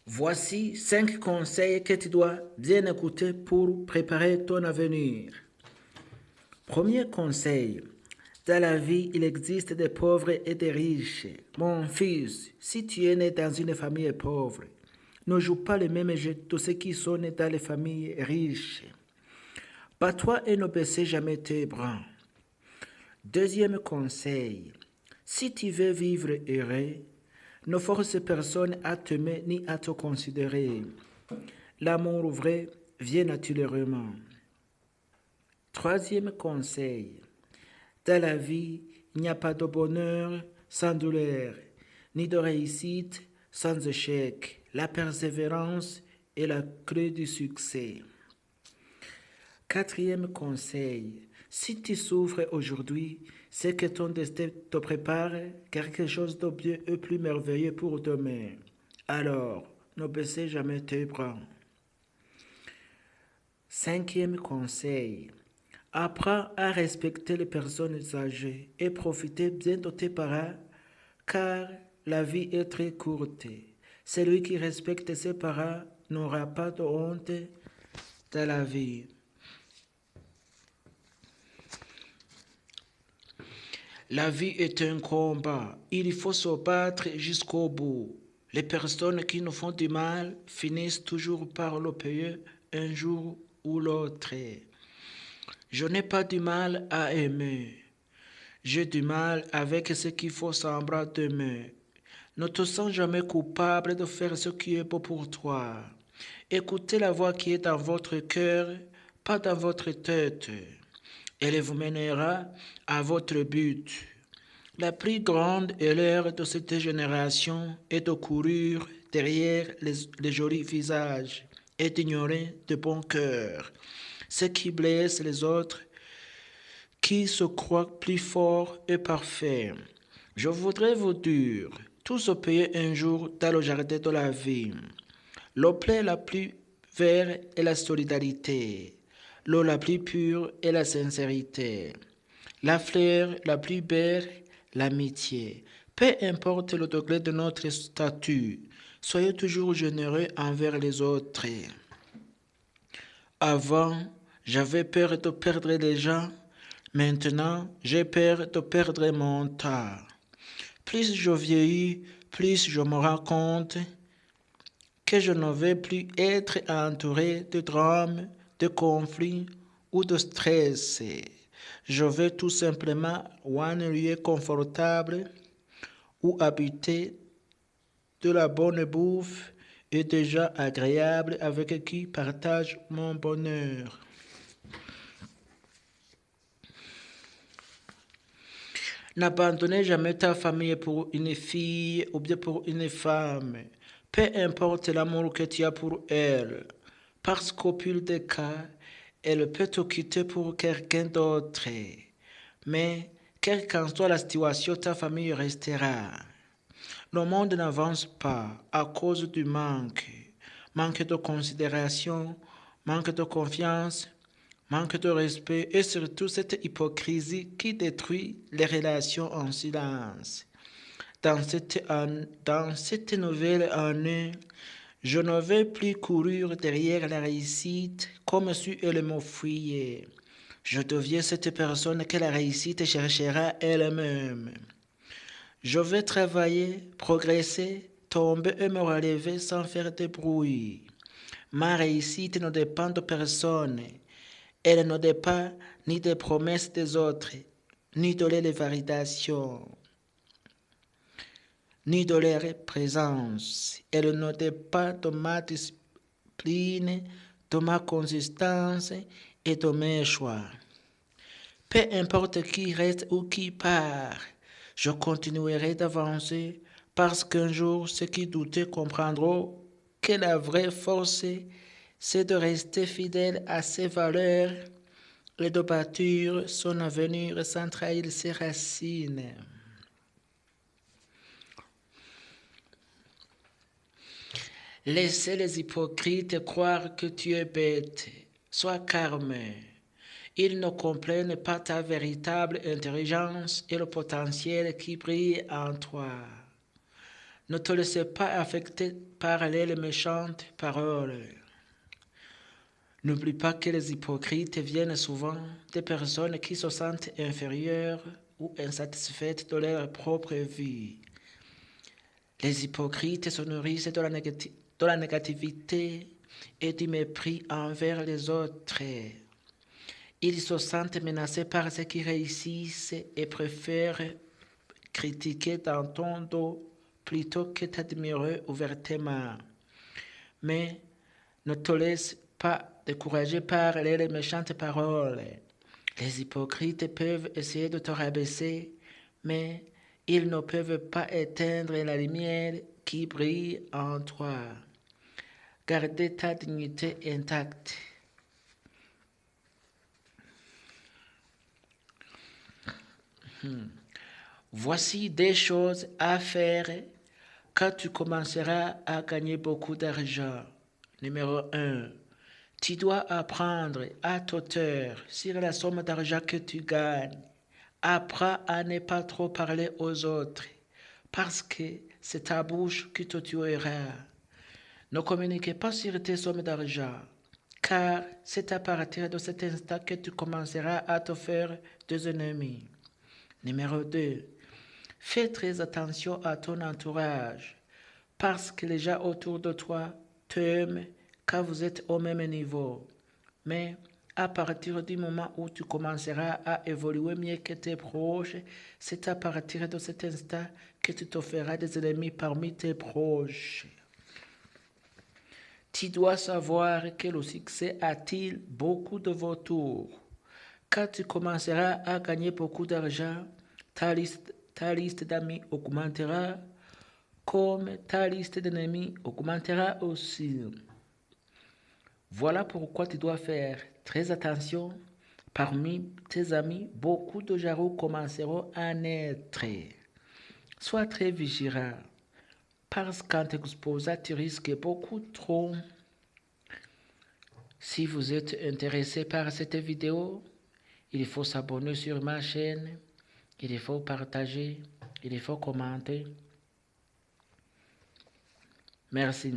Voici 5 conseils que tu dois bien écouter pour préparer ton avenir. Premier conseil. Dans la vie, il existe des pauvres et des riches. Mon fils, si tu es né dans une famille pauvre, ne joue pas le même jeu que ceux qui sont nés dans les familles riches. Bats-toi et ne baissez jamais tes bras. Deuxième conseil. Si tu veux vivre heureux, ne force personne à t'aimer ni à te considérer. L'amour vrai vient naturellement. Troisième conseil. Dans la vie, il n'y a pas de bonheur sans douleur, ni de réussite sans échec. La persévérance est la clé du succès. Quatrième conseil. Si tu souffres aujourd'hui, c'est que ton destin te prépare quelque chose de mieux et plus merveilleux pour demain. Alors, ne baissez jamais tes bras. Cinquième conseil. Apprends à respecter les personnes âgées et profitez bien de tes parents car la vie est très courte. Celui qui respecte ses parents n'aura pas de honte dans la vie. La vie est un combat. Il faut se battre jusqu'au bout. Les personnes qui nous font du mal finissent toujours par le payer un jour ou l'autre. Je n'ai pas du mal à aimer. J'ai du mal avec ce qu'il faut semblant d'aimer. Ne te sens jamais coupable de faire ce qui est beau pour toi. Écoutez la voix qui est dans votre cœur, pas dans votre tête. Elle vous mènera à votre but. La plus grande erreur de cette génération est de courir derrière les jolis visages et d'ignorer de bons cœurs. Ce qui blesse les autres, qui se croient plus forts et parfaits. Je voudrais vous dire, tout se payer un jour dans le jardin de la vie. L'eau plaie la plus verte est la solidarité. L'eau la plus pure est la sincérité. La fleur la plus belle, l'amitié. Peu importe le degré de notre statut, soyez toujours généreux envers les autres. Avant, j'avais peur de perdre les gens. Maintenant, j'ai peur de perdre mon temps. Plus je vieillis, plus je me rends compte que je ne vais plus être entouré de drames, de conflits ou de stress. Je vais tout simplement ou un lieu confortable où habiter de la bonne bouffe et des gens agréables avec qui partage mon bonheur. N'abandonnez jamais ta famille pour une fille ou bien pour une femme. Peu importe l'amour que tu as pour elle. Parce qu'au pire des cas, elle peut te quitter pour quelqu'un d'autre. Mais, quelle qu'en soit la situation, ta famille restera. Le monde n'avance pas à cause du manque. Manque de considération, manque de confiance, manque de respect et surtout cette hypocrisie qui détruit les relations en silence. Dans cette nouvelle année, je ne vais plus courir derrière la réussite comme si elle me fuyait. Je deviens cette personne que la réussite cherchera elle-même. Je vais travailler, progresser, tomber et me relever sans faire de bruit. Ma réussite ne dépend de personne. Elle ne dépend ni des promesses des autres, ni de leur validation, ni de leur présence. Elle ne dépend de ma discipline, de ma consistance et de mes choix. Peu importe qui reste ou qui part, je continuerai d'avancer parce qu'un jour ceux qui doutaient comprendront que la vraie force, c'est de rester fidèle à ses valeurs et de bâtir son avenir sans trahir ses racines. Laissez les hypocrites croire que tu es bête. Sois calme. Ils ne comprennent pas ta véritable intelligence et le potentiel qui brille en toi. Ne te laisse pas affecter par les méchantes paroles. N'oublie pas que les hypocrites viennent souvent des personnes qui se sentent inférieures ou insatisfaites de leur propre vie. Les hypocrites se nourrissent de la négativité et du mépris envers les autres. Ils se sentent menacés par ceux qui réussissent et préfèrent critiquer dans ton dos plutôt que t'admirer ouvertement. Mais ne te laisse pas décourager par les méchantes paroles. Les hypocrites peuvent essayer de te rabaisser, mais ils ne peuvent pas éteindre la lumière qui brille en toi. Gardez ta dignité intacte. Voici des choses à faire quand tu commenceras à gagner beaucoup d'argent. Numéro 1. Tu dois apprendre à ta hauteur sur la somme d'argent que tu gagnes. Apprends à ne pas trop parler aux autres, parce que c'est ta bouche qui te tuera. Ne communiquez pas sur tes sommes d'argent, car c'est à partir de cet instant que tu commenceras à te faire des ennemis. Numéro 2. Fais très attention à ton entourage, parce que les gens autour de toi t'aiment quand vous êtes au même niveau. Mais à partir du moment où tu commenceras à évoluer mieux que tes proches, c'est à partir de cet instant que tu te feras des ennemis parmi tes proches. Tu dois savoir que le succès attire beaucoup de vautours. Quand tu commenceras à gagner beaucoup d'argent, ta liste d'amis augmentera, comme ta liste d'ennemis augmentera aussi. Voilà pourquoi tu dois faire très attention. Parmi tes amis, beaucoup de jaloux commenceront à naître. Sois très vigilant, parce qu'en t'exposant, tu risques beaucoup trop. Si vous êtes intéressé par cette vidéo, il faut s'abonner sur ma chaîne, il faut partager, il faut commenter. Merci.